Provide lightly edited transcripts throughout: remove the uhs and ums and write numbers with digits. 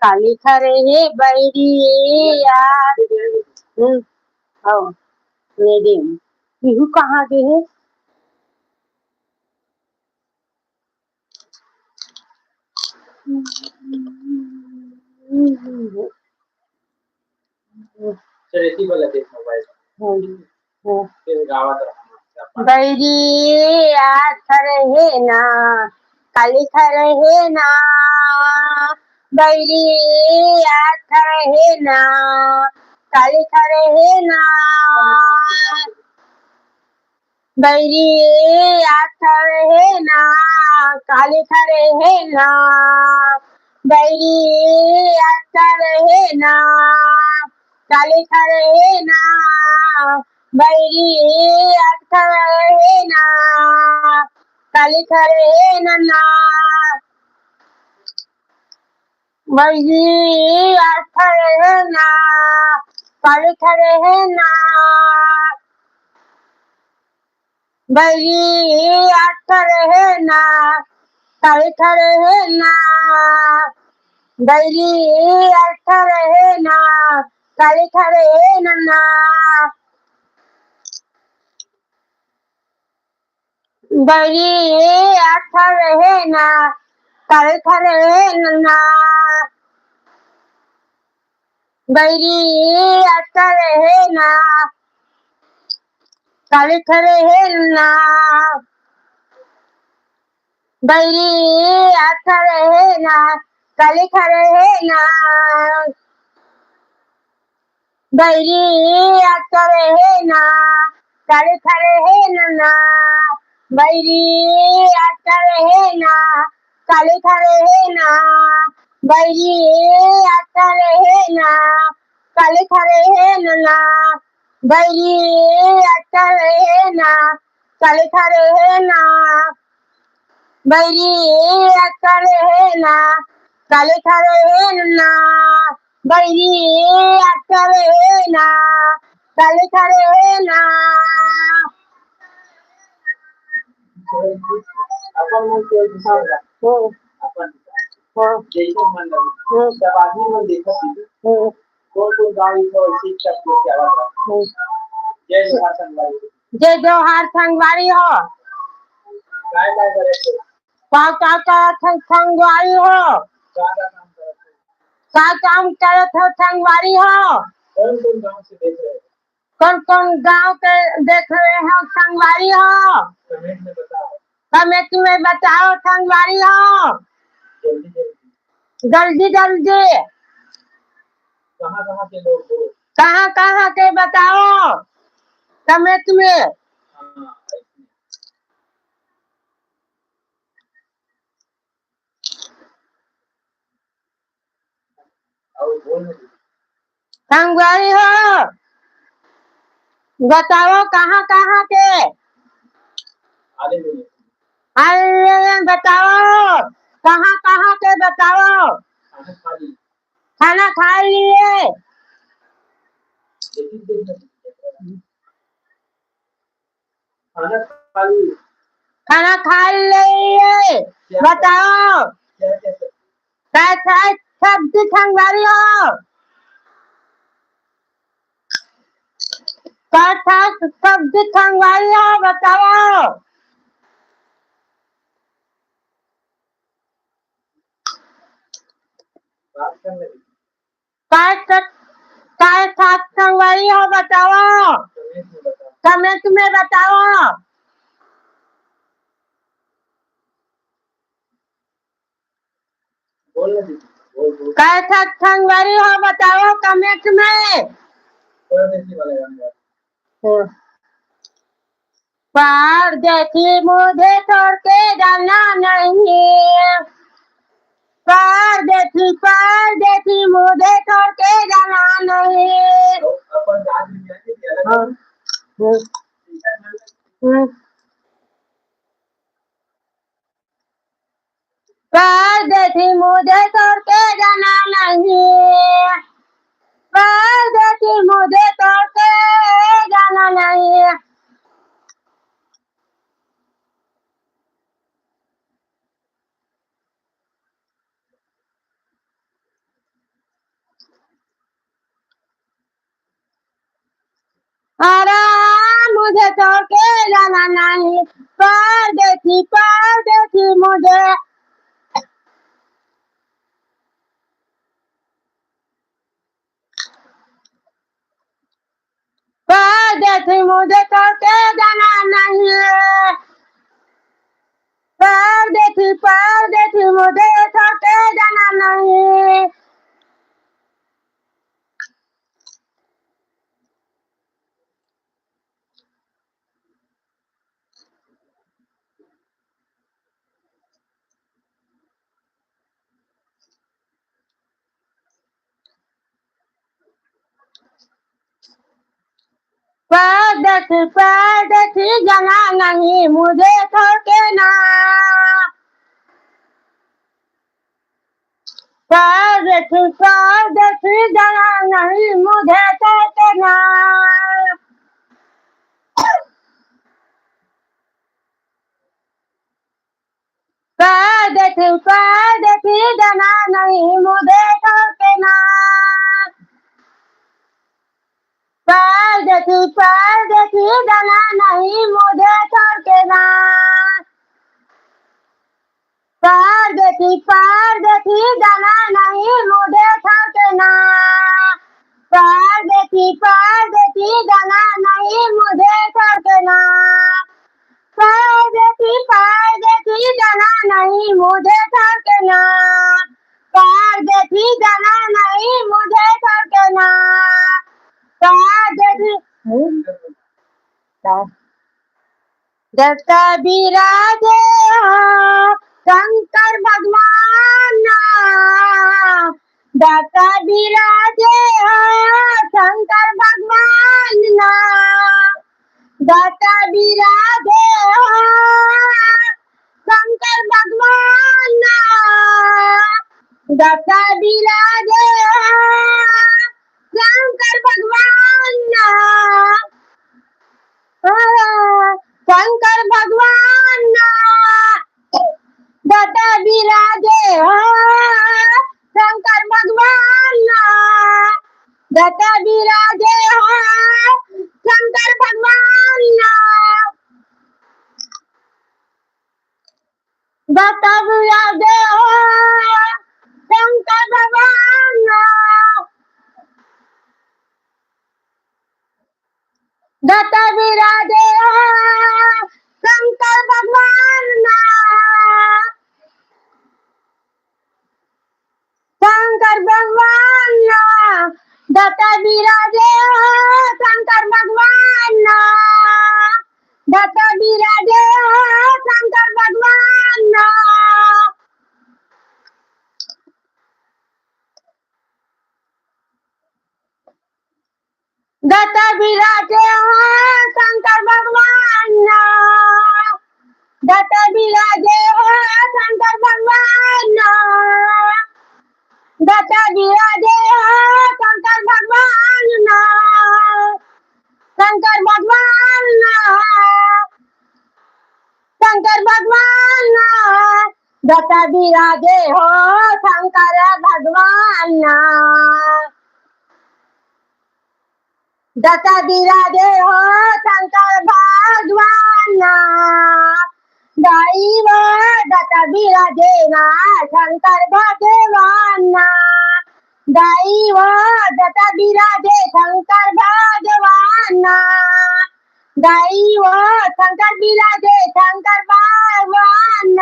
काली खरे हे बैरी यार। आओ मेरे बिहू कहाँ गए है? बैरी खरे हे ना काली खरे हे ना बैरी खरे हे ना काली खरे हे ना बैरी खरे हे ना काली खरे हे ना बैरी खरे हे ना काली खरे हे ना बैरी खरे हे ना काली खरे हे ना बैरी खरे हे ना काली खरे हे ना बैरी खरे हे ना काली खरे हे ना बैरी खरे हे ना काली खरे हे ना बैरी खरे हे ना काली खरे हे ना बैरी खरे हे ना काली खरे हे ना बैरी खरे हे ना काली खरे हे ना बैरी खरे हे ना काली खरे हे ना बैरी खरे हे ना काली खरे हे ना बैरी खरे हे ना काली खरे हे ना बैरी खरे हे ना काली खरे हे ना बैरी खरे हे ना काली खरे हे ना बैरी खरे हे ना काली खरे हे ना आपण जय जोहार संगवारी हो का संगवारी हो का काम करत हो संगवारी हो कौन कौन गांव के देख रहे हो संगवारी हो कमेटी में बताओ संगवारी हो जल्दी जल्दी कहाँ के बताओ कमेटी में संगवारी हो बताओ कहाँ के अरे बताओ कहाँ के बताओ खाना खा लिए खाना खा लिए बताओ कैसा सब्जी संगवारी हो कैसा सब्जी संगवारी हो बताओ कैसा संगवारी हो बताओ कमेंट में बताओ कैसा संगवारी हो बताओ कमेंट में परदेसी मुझे छोड़ के जाना नहीं परदेसी मुझे छोड़ के जाना नहीं परदेसी मुझे छोड़ के जाना नहीं परदेसी मुझे छोड़ के जाना नहीं अरे मुझे छोड़ के जाना नहीं, परदेसी मुझे। परदेसी मुझे छोड़ के जाना नहीं है। परदेसी मुझे छोड़ के जाना नहीं। परदेसी जाना नहीं मुझे छोड़ के ना। परदेसी जाना नहीं मुझे छोड़ के ना। परदेसी जाना नहीं मुझे छोड़ के ना। परदेसी जाना नहीं मुझे छोड़ के ना। परदेसी जाना नहीं मुझे छोड़ के ना। परदेसी जाना नहीं मुझे छोड़ के ना। परदेसी जाना नहीं मुझे छोड़ के ना। परदेसी जाना नहीं मुझे छोड़ के ना। परदेसी दत्ता विराजे शंकर भगवान। दत्ता विराजे शंकर भगवान। दत्ता विराजे शंकर भगवान। दत्ता विराजे शंकर भगवान। शंकर भगवान दत्ता विराजे शंकर भगवान। दत्ता विराजे शंकर भगवान। दत्ता विराजे शंकर भगवान। दत्ता विराजे शंकर भगवान। शंकर भगवान दत्ता विराजे शंकर भगवान। दत्ता विराजे शंकर भगवान। दत्ता विराजे शंकर भगवान। दत्ता विराजे शंकर भगवान। दत्ता विराजे शंकर भगवान। शंकर भगवान शंकर भगवान दत्ता विराजे हो शंकर भगवान। दत्ता विराजे हो शंकर भगवान। दैव दत्ता विराजे ना शंकर भगवान। दैव दत्ता विराजे शंकर भगवान। दैव शंकर विराजे शंकर भगवान।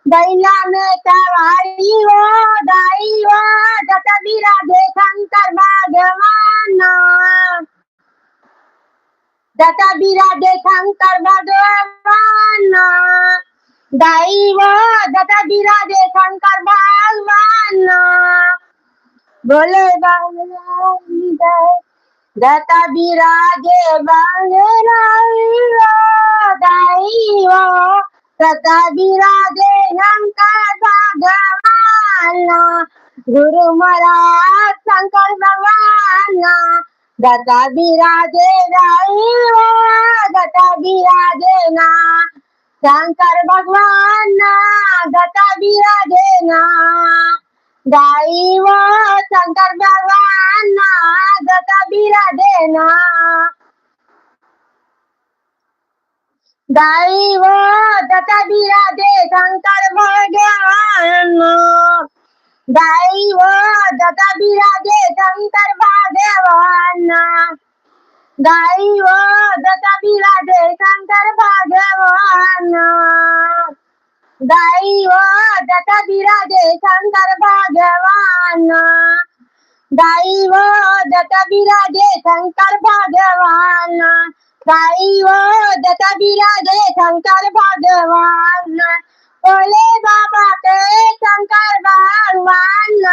दैला में सवारी हो दैव दत्ता विराजे शंकर भगवान। दत्ता विराजे शंकर भगवान। दैव दत्ता विराजे शंकर भगवान। बोले दत्ता विराजे दैव दत्ता विराजे शंकर भगवान। गुरु महाराज शंकर भगवान। दत्ता विराजे दैव दत्ता विराजे ना शंकर भगवान। दत्ता विराजे ना दैव शंकर भगवान। दत्ता विराजे ना गाई वो दत्ता विराजे शंकर भगवान गाई वो दत्ता विराजे शंकर भगवान गाई वो दत्ता विराजे शंकर भगवान गाई वो दत्ता विराजे शंकर भगवान गाई वो दत्ता विराजे शंकर भगवान गाई वो दत्ता विराजे शंकर भगवान बोले बाबा के शंकर भगवान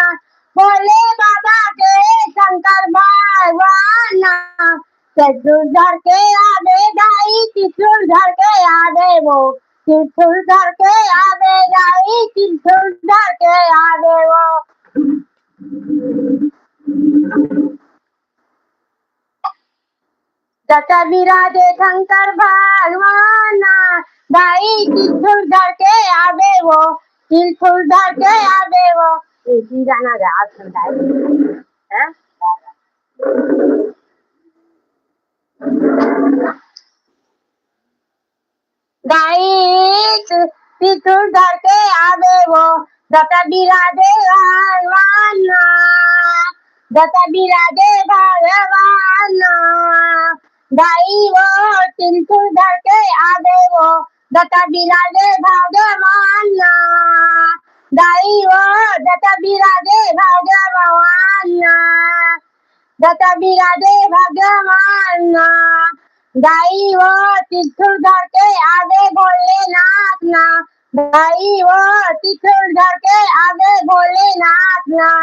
बोले बाबा के शंकर भगवान त्रिशूल धर के आवे गाई त्रिशूल धर के आवे वो त्रिशूल धर के आवे गाई त्रिशूल धर के आवे वो दत्ता विराजे शंकर भगवान गाई त्रिशूल धर के आवे वो त्रिशूल धर के आवे वो ये गाना गा सुनाई हैं गाई त्रिशूल धर के आवे वो दत्ता विराजे भगवान दत्ता विराजे भगवान गाई वो त्रिशूल धर के आवे वो दत्ता विराजे भगवान गाई वो दत्ता विराजे भगवान दत्ता विराजे भगवान गाई वो त्रिशूल धर के आवे भोलेनाथ ना गाई वो त्रिशूल धर के आवे भोलेनाथ ना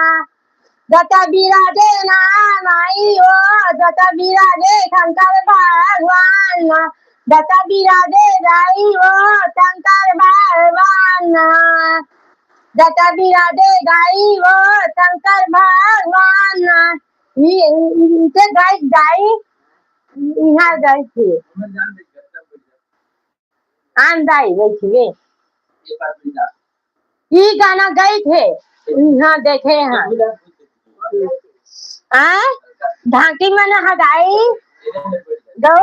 दत्ता विराजे ना माई वो दत्ता विराजे शंकर भगवान दत्ता विराजे गाई वो शंकर भगवान दत्ता विराजे गाई वो शंकर भगवान इनसे गाई यहाँ गए थे आंदाई गई थी ये गाना गए थे यहाँ देखे हैं ढांकी में हगाई दो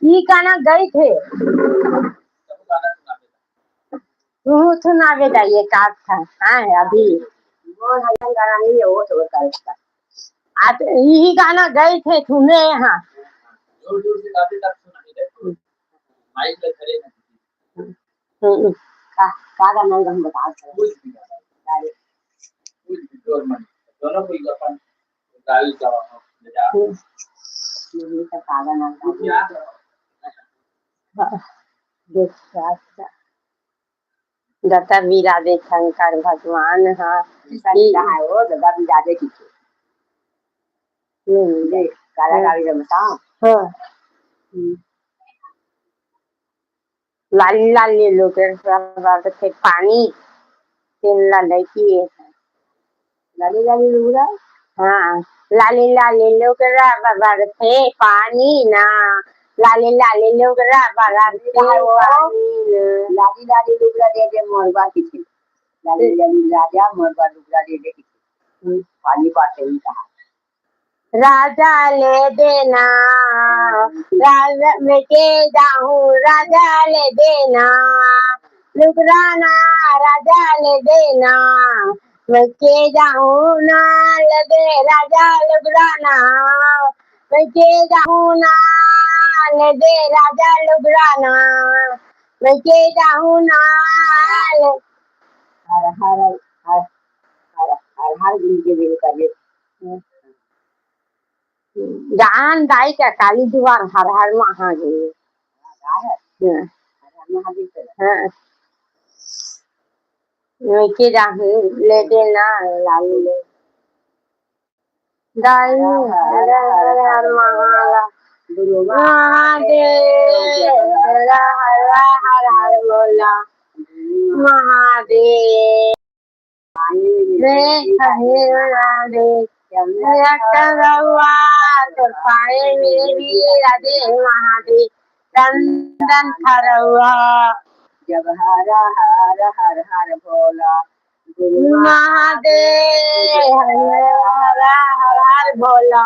ये गाना गए थे सुनावे जाइए का था हाँ अभी वो गाना नहीं है वो तो आज यही गाना गए थे सुने यहाँ का गाना हम बता दोनों कोई अपन गाड़ी का दत्ता विराजे शंकर भगवान हाँ वो दत्ता विराजे की काला गाड़ी का बताओ हाँ लाली लाली लोग थे पानी तीन लड़की लाली लाली लोग हाँ लाली लाली लोग थे पानी ना लाली लाली लोग लाली लाली लुगड़ा दे दे मोरबा की लाली लाली राजा मोरबा लुगड़ा दे दे पानी पाते ही कहा राजा ले देना राजा में के जाऊं राजा ले देना लुगराना राजा ले देना मैं के जाऊं ना लगे राजा लुगराना मैं के जाऊं ना लगे राजा लुगराना मैं के जाऊं ना हर हर हर हर हर हर दिन के दिन कर गान गाय का काली दीवार हर हर महादेव के जाऊं ले देना लालू ले गाय हर हर हर महादेव हर हर हर बोला महादेव तो पाए मेरी राधे महादेव चंदन खरवा जब हर हर हर हर बोला महादेव हर हर हर बोला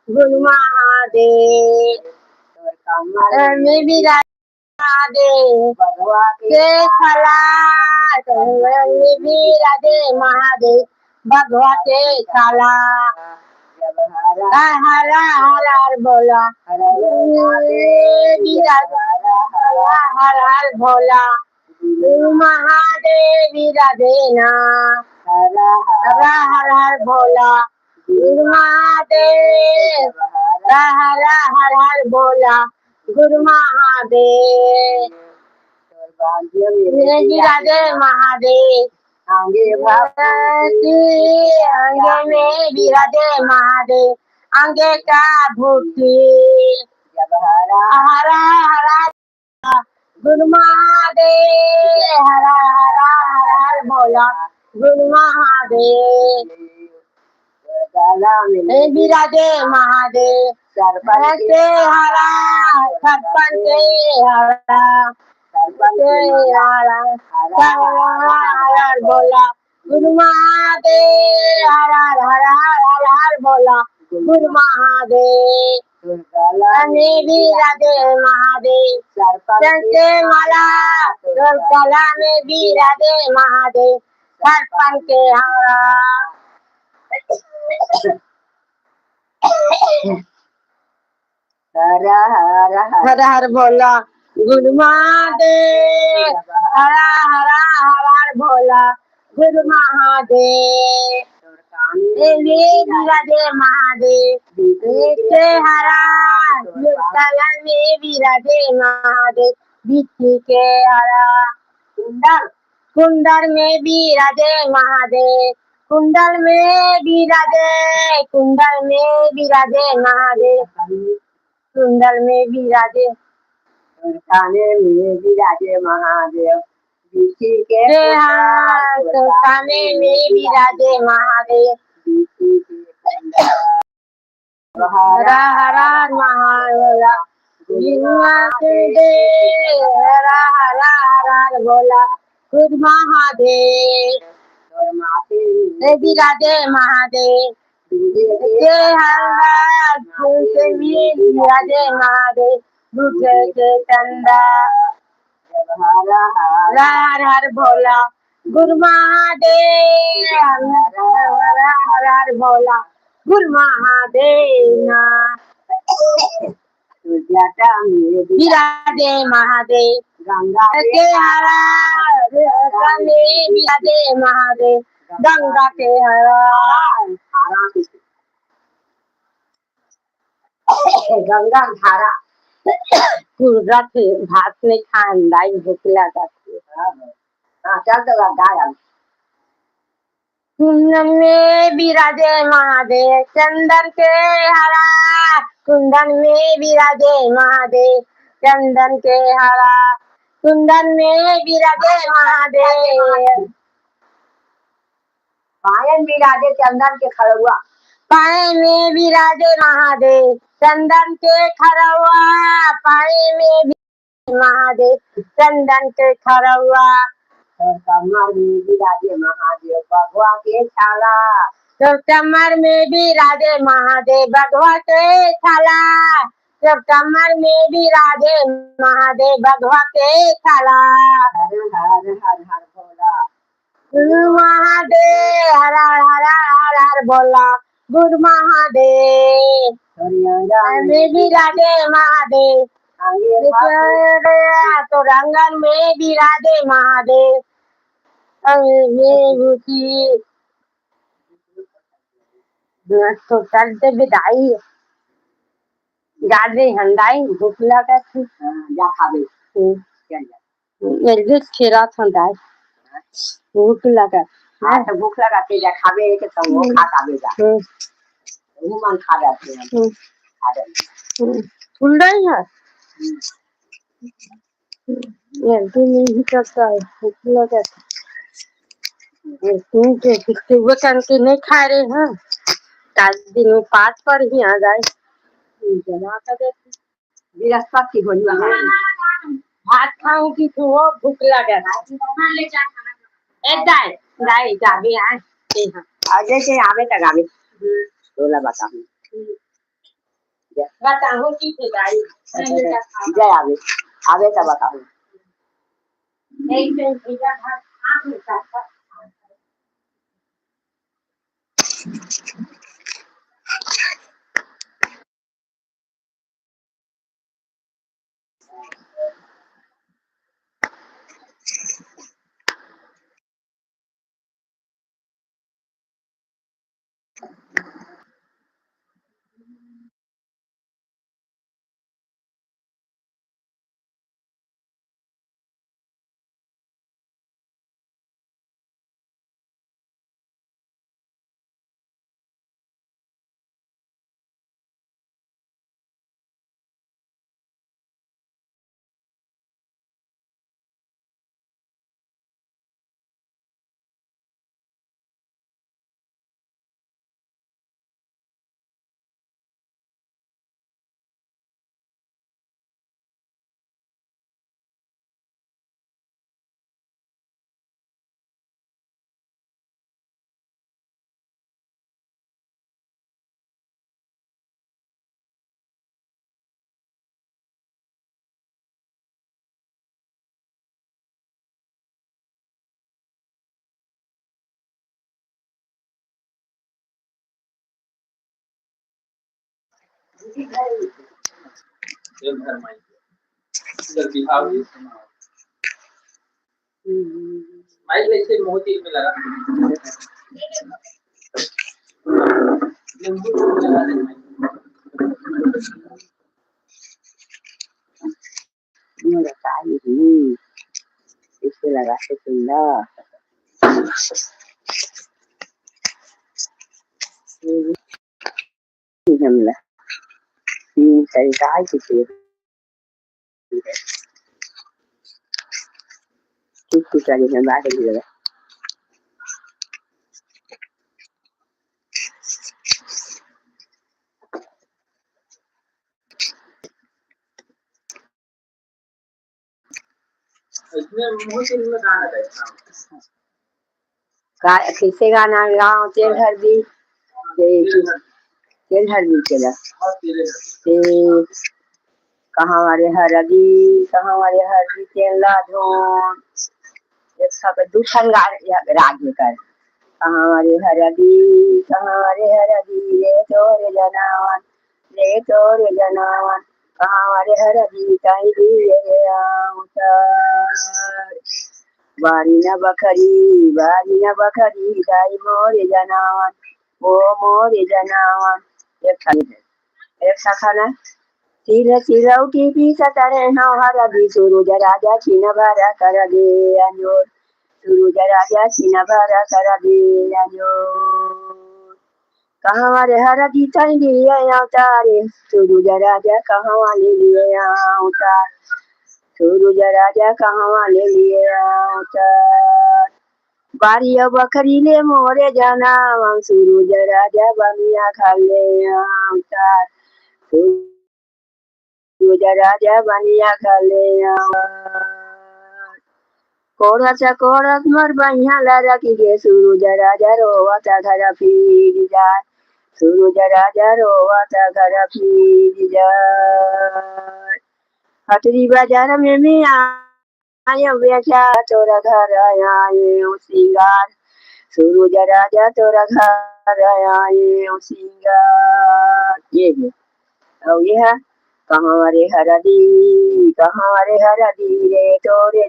गुरु महादेव कमर में भी महादेव भगवा के छाला विराजे महादेव भगवा के छाला हरा हरा बोला हर हर भोला महादेव विराजे ना हरा हर हर भोला महादेव हरा हर हर भोला गुरु महादेव विराजे महादेव आंगे भक्ति आंगे में विराजे महादेव आंगे का भूति हरा हरा हरा गुरु महादेव हरा हरा हरा भोला गुरु महादेव विराजे महादेव सरपंच हरा सरपंच हरा हरा बोला गुरु महादेव हरा हरा हरा बोला गुरु महादेव विराजे महादेव सरपंच माला कला में विराजे महादेव सरपंच हरा हर हर भोला गुरु महादेव हरा हरा हर भोला गुरु महादेव विराजे महादेव हरा कला में विराजे महादेव बिच्छी के हरा कुंडल में विराजे महादेव कुंडल में विराजे महादेव कुंडल में विराजे काने में विराजे महादेव बिच्छी के काने में विराजे महादेव हरा हरा महादेव हरा हरा हरा भोला गुरु महादेव विराजे महादेव विराजे महादेव दूसरे के चंदा हर हर भोला गुरु महादेव हर हर भोला गुरु महादेव विराजे महादेव गंगा के हरा विराजे महादेव गंगा के हरा गंगा धारा रख भात में खान दाई भूखला जाती चल तो गाय कुंदन में विराजे महादेव चंदन के हरा कुंदन में विराजे महादेव चंदन के हरा कुंदन में विराजे महादेव पायन विराजे चंदन के खड़ुआ पाए में विराजे महादेव चंदन के खरवा पाए में महादेव चंदन के खरवा कमर में विराजे महादेव भगवा के छाला तो कमर में विराजे महादेव भगवा के छाला तो कमर में विराजे महादेव भगवा के छाला हर हर हर हर भोला गुरु महादेव हर हर हर हर भोला गुरु महादेव विराजे महादेव तो रंगन में विराजे महादेव तो चलते विदाई गाड़ी हंडाई भूख लगा थी जा खावे खीरा ठंडाई भूख लगा तो भूख लगा के जा खावे के तो वो खा खावे जा वो मन खा जाते हैं खा जाते ठंडाई है जल्दी नहीं करता है भूख लगा सुबह करके नहीं खा रहे हैं आज दिन में 5 पर ही आ जाए जमा कर देते बृहस्पति होली भात खाऊं की तो वो भूख लगा दाई जाबे आए आगे से आवे तक आवे बोला बताऊं की दाई जय आवे आवे तब बताऊँ। एक दिन भैया था आप में साथ माइक ऐसे मोती में लगा इससे लगा के सुंदर हमला सही कहा किसी कुछ में बात लगा इसमें मोती में गाना रहता किसे गाना गाँव तेल हल्दी तेल हल्दी चला कहाँ वाले हरदी कहाँ वाले हरदी तेल लाधोन एक सब दूसर राज्य कर कहाँ वाले हरदी रे तोरे जनावन कहाँ वाले हरदी कहीं दिए रे बारी न बखरी दाई मोरे जनावन ओ मोरे जनावन एक खाना चिरौटी पीसत रहे हरदी सूरज राजा छिन भरा कर दे अंजोर सूरज राजा छिन भरा कर दे अंजोर कहाँ वाले हरदी तई लिए अवतारे सूरज राजा कहाँ वाले लिए अवतार सूरज राजा कहाँ वाले लिए अवतार बारिया बकरी ले मोरे जाना सूरज राजा बनिया खाले अवतार सूरज राजा बनिया खाले कोरस मर बनिया लड़की के सूरज राजा रोवता घर फिर जाए सूरज राजा रोवता घर फिर जाए हटरी बाजार में मैं आयो बेचा तोरा घर आए सिंगार सूरज राजा तोरा घर आए सिंगार ये है और ये है कहाँ रे हरदी रे तोरे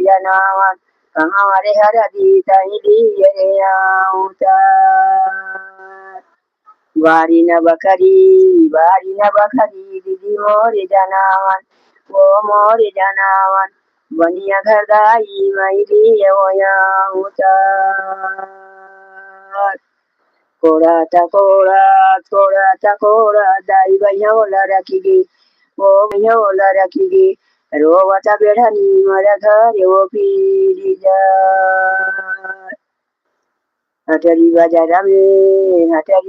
जनावन कहाँ रे हरदी तई दिए रे अवतार बारी न बखरी दीदी मोरे जनावन ओ मोरे जनावन बनिया घर दाई मैली कोड़ा टकोरा दाई भैया बोला रखीगी ओ भैया बोला रखीगी रोवता बेढ़नी मरा घर वो पीरी जा हटरी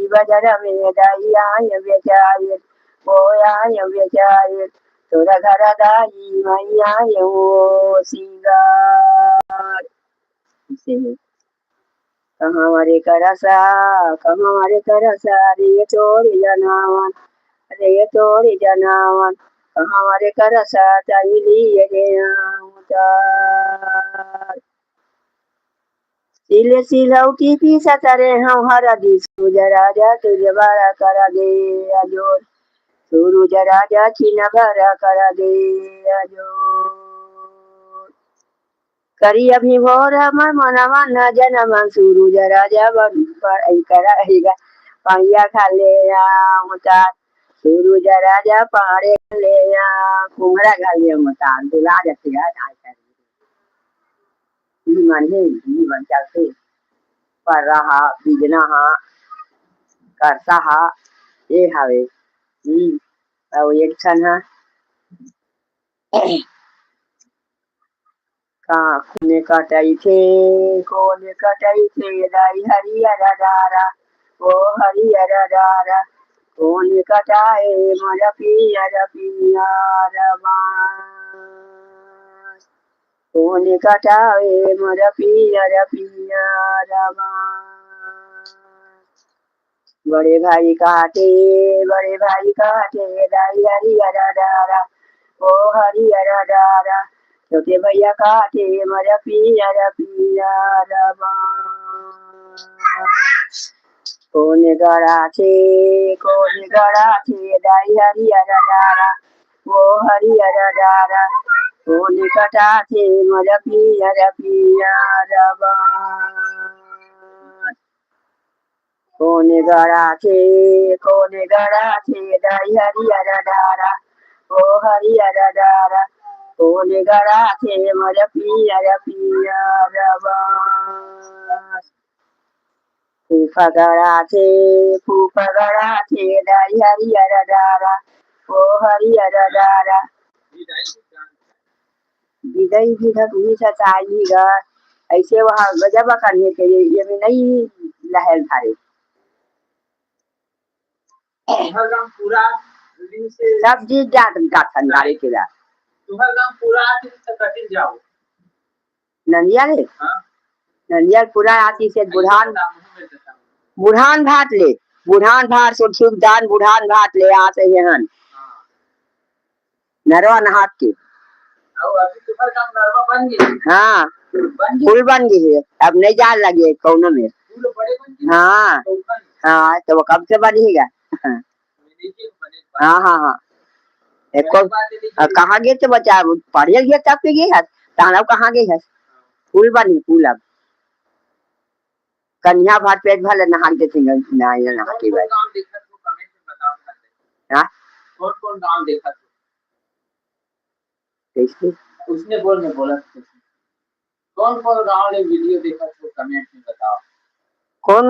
बाजार में दाई आय बेचारे ओ आय बेचारे तोरा घर दाई मैया वो सिंगार कहाँ रे करसा रे तोरे जनावन हमारे कर सतैली सिले सिलौटी पीसा तरे हम हरदी सूरज राजा तुझे बड़ा कर दे अजोर सूरज राजा छीन भरा कर दे अजोर करी अभी भोर हमर मनवा न जनम सूरज राजा करेगा पहिया खाले मुता सूरज राजा पहाड़े ले कुमरा खाले मुता दुला जाते मन है जीवन चलते पर रहा बिजना हा करता हा ये हवे और एक क्षण हा कोने कटाई थे दाई हरियर डारा ओ हरियर डारा कोने कटाए मोर पियर पियर बाँस कोने कटाए मोर पियर पियर बाँस बड़े भाई काटे दाई हरियर डारा ओ हरियर डारा छोटे भैया काटे मोर पियर पियर बाँस कोने गड़ा थे दाई हरियर डारा ओ हरियर डारा कोने कटा थे मोर पियर पियर बाँस कोने गड़ा थे दाई हरियर डारा ओ हरियर डारा कोने गड़ा थे मोर पियर पियर बाँस फूफा गड़ा थे दाई हरियर डारा ओ हरियर डारा विदाई विधक सताई गा ऐसे वहाँ गजब करने के लिए ये में नहीं लहल धारे पूरा सब चीज गाथन गाड़ी के ला पूरा कटिल जाओ नंदिया रे हाँ नंदिया पूरा आती से बुढ़ान भात ले बुढ़ान भात सुल्तान बुढ़ान भात ले आते हैं नरवा नहात के अभी तुम्हारे काम नरवा बन गए हाँ फूल बन गई है अब नहीं जान लगे कौन में हाँ हाँ तो वो कब से बनेगा हाँ हाँ हाँ कहाँ गए थे बच्चा पढ़े गए तब पे गए है ताना कहाँ गए है फूल बनी फूल अब कन्या भात पेट भले नहा के नहा के बाद हाँ कौन गाँव देखा कैसे उसने बोला कौन गाँव ने वीडियो देखा तो कमेंट में बताओ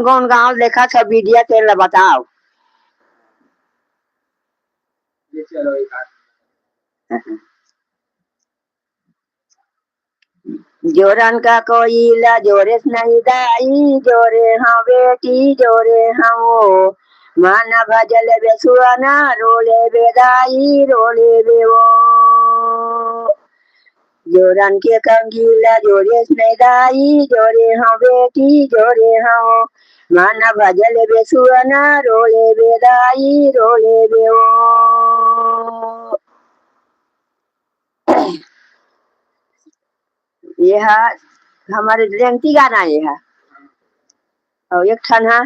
कौन गाँव देखा था वीडियो तेल बताओ चलो एक जोरन का कोयला जोरे नहीं दाई जोरे हाँ बेटी जोरे हाँ वो मन भजल बेसुआना रोले बेदाई रोले बेवो जोरन के कंगीला जोरे नहीं दाई जोरे हाँ बेटी जोरे हाँ वो मन भजल बेसुआना रोले बेदाई रोले बेवो यह हमारे जयंती गाना है और एक ठन है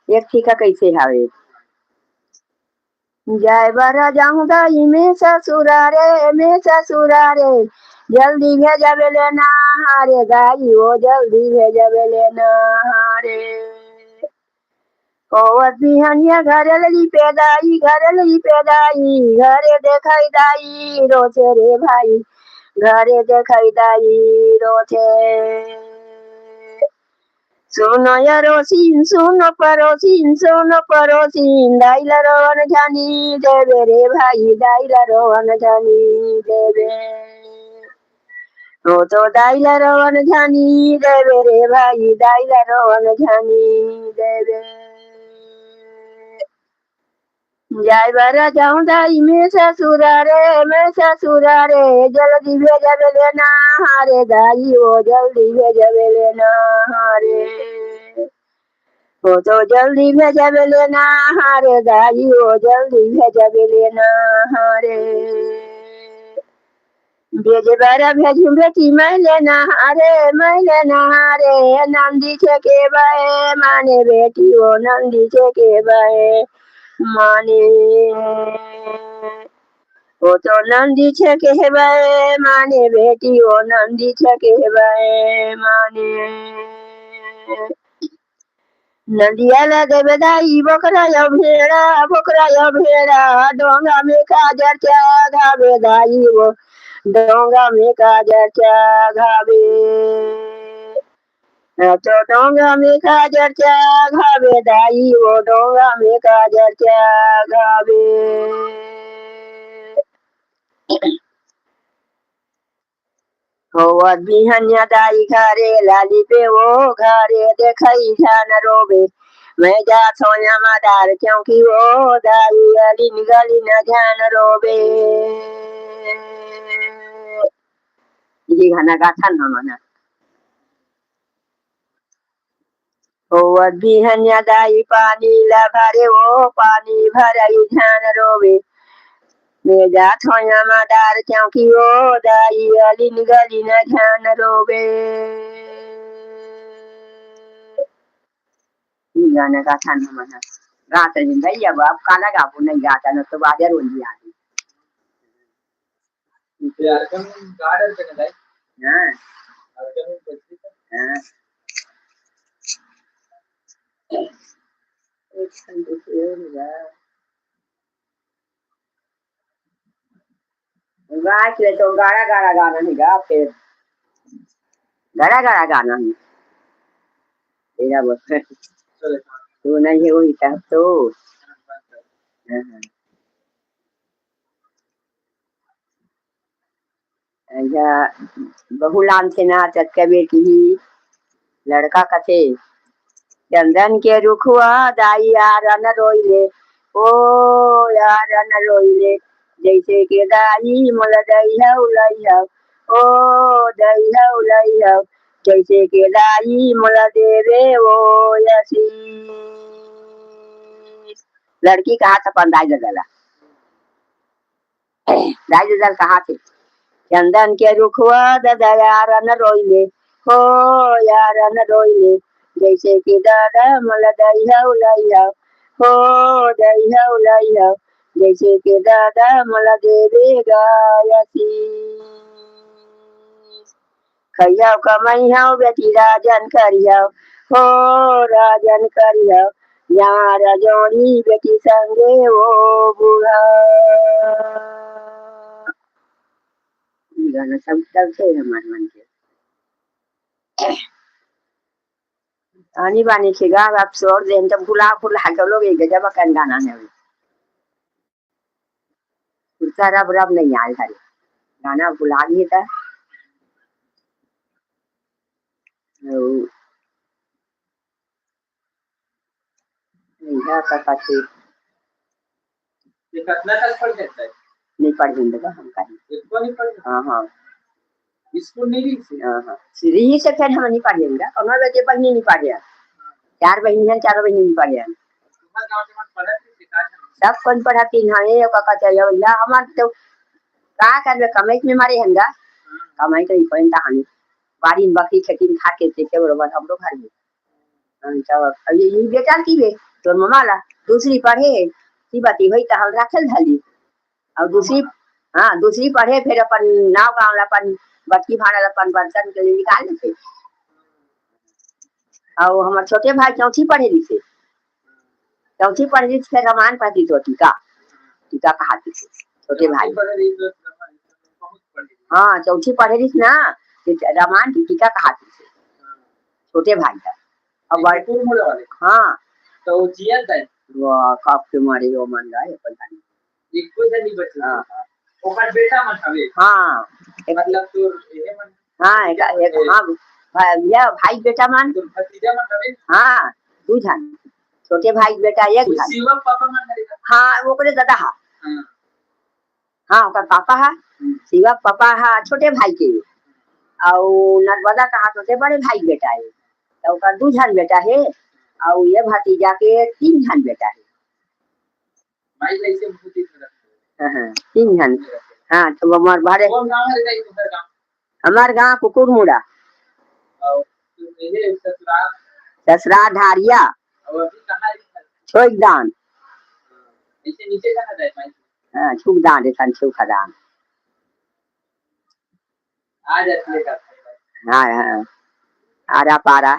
एक ठीका कैसे है जय बरा जाऊँ दाई में ससुरारे जल्दी भेजब लेना हारे गाई वो जल्दी भेजब लेना हारे ओवर बिहनिया घरली पेदाई घरे देखाई दाई रोचे रे भाई घरे देखाई दाई रोचे सुनो यरोसीन सुनो परोसीन दाइला रोवन जानी देवे रे भाई दाइला रोवन जानी देवे तो दाइला रोवन जानी देवे रे भाई दाइला रोवन जानी देवे जय बरा जाऊँ दाई में ससुरारे ससुर रे जल्दी भेजब लेना हारे दाई वो जल्दी भेजब लेना हारे वो तो जल्दी भेजब लेना हारे दाई वो जल्दी भेजब लेना हारे भेजबर भेजू बेटी मैं लेना हारे नंदी छे के बहे माने बेटी वो नंदी छे के बहे माने वो तो नंदी छे के बहे माने बेटी वो नंदी छे के बहे माने नंदिया लगे बधाई बोकरा या भेड़ा डोंगा में काजर क्या घावे दाई वो डोंगा में काजर क्या घावे तो डोंगा में काजर क्या घावे दाई वो डोंगा में काजर क्या घावे होवत बिहनिया दाई घरे लाली पे वो घरे देखई जान रोबे मैं जा सोया मादार क्योंकि वो दाई अली निगली न ध्यान रोबे ये गाना गाथा न मना होवत बिहनिया दाई पानी ला भरे वो पानी भरई ध्यान रोबे मैं जा सोया मादार क्योंकि वो दाई अली निगली न ध्यान रोबे गाना गाथा न मना गाता नहीं भाई अब आप काला गाबू नहीं गाता न तो बाजा रोली आती यार कम गार्डन पे नहीं हां अर्कन बच्ची हां एक संदेश होगा गाय के तो गाड़ा गाड़ा गाना नहीं गा फिर गाड़ा गाड़ा गाना नहीं तेरा बस चले तू नहीं है वही तब तो या बहुलान से ना चटके बेटी ही लड़का कथे चंदन के रुखवा दाई यार न रोइले ओ यार न रोइले जैसे के दाई मोल दैया उलैया ओ दैया उलैया जैसे के दाई मोल देवे ओ यसी लड़की कहा था पंदाई गला दाई दल कहा थे चंदन के रुखवा दादा यार न रोइले हो यार न रोइले जैसे कि दादा मोल दैया उलैया हो दैया उलैया जैसे कि दादा मोल देवे गायसी खैया कमैया बेटी राजन करिया हो राजन करिया यहाँ रजोनी बेटी संगे वो बूढ़ा गाना सब तब से हमारे मन के आनी बानी के गा आप छोड़ दे जब भुला के लोग एक जब कन गाना है कुर्ता रब रब नहीं आए हरे गाना भुला दिए था नहीं का थे ये कितना तक पढ़ जाता है नहीं पढ़ जिंदगा हम कहीं इसको नहीं पढ़ हां हां इसको नहीं हां सीधी ही से फिर हम नहीं पढ़ जाएंगे और मैं बेटे पढ़ने नहीं पढ़ गया चार बहन हैं चारों बहन नहीं पढ़ गया तुम्हारे गांव के मत पढ़ा सिखा सब कौन पढ़ाती है का चलो या हमार तो का कर कमाई में मारे हंगा कमाई तो कोई कहानी बाड़ी बकरी खेती खा के से बरोबर हम लोग घर में अब ये बेटा की बे तो ममाला दूसरी पढ़े की बाती होई त हम रखल धली और दूसरी हां दूसरी पढ़े फिर अपन नाव गांव अपन बटकी भाड़ा अपन बर्तन के लिए निकाल लेते और हमारे छोटे भाई चौथी पढ़े लिखे चौथी पढ़े लिखे फिर रामायण पढ़ती तो टीका टीका कहाती थी छोटे भाई हाँ चौथी पढ़े लिखे ना रामायण की टीका कहाती थी छोटे भाई का अब बड़पुर मोड़े वाले हाँ तो जिया है वो कब के मारे वो मन रहा है पता नहीं एक को नहीं बचा हां ओकर बेटा मन हवे हां मतलब तो ये मन हां एक हां भाई बेटा मान तो भतीजा मन हवे हां दू जन छोटे भाई बेटा एक जन शिवम पापा मन करेगा हां वो करे दादा हां हाँ ओकर पापा है शिवा पापा है छोटे भाई के और नर्मदा कहा छोटे बड़े भाई के बेटा है तो ओकर 2 जन बेटा है और ये भतीजा के 3 जन बेटा है भाई कैसे बहुत ही तरह हाँ, 3 जन हाँ तो हमार बारे कौन गांव है रे तुम्हारा गांव हमार गाँव कुकुरमुड़ा और ये ससुराल ससुरा धारिया और अभी कहाँ है छोकदान ऐसे नीचे कहाँ जाए भाई हाँ छुकदान है सन छुकदान आ जाती है हाँ हाँ आरा पारा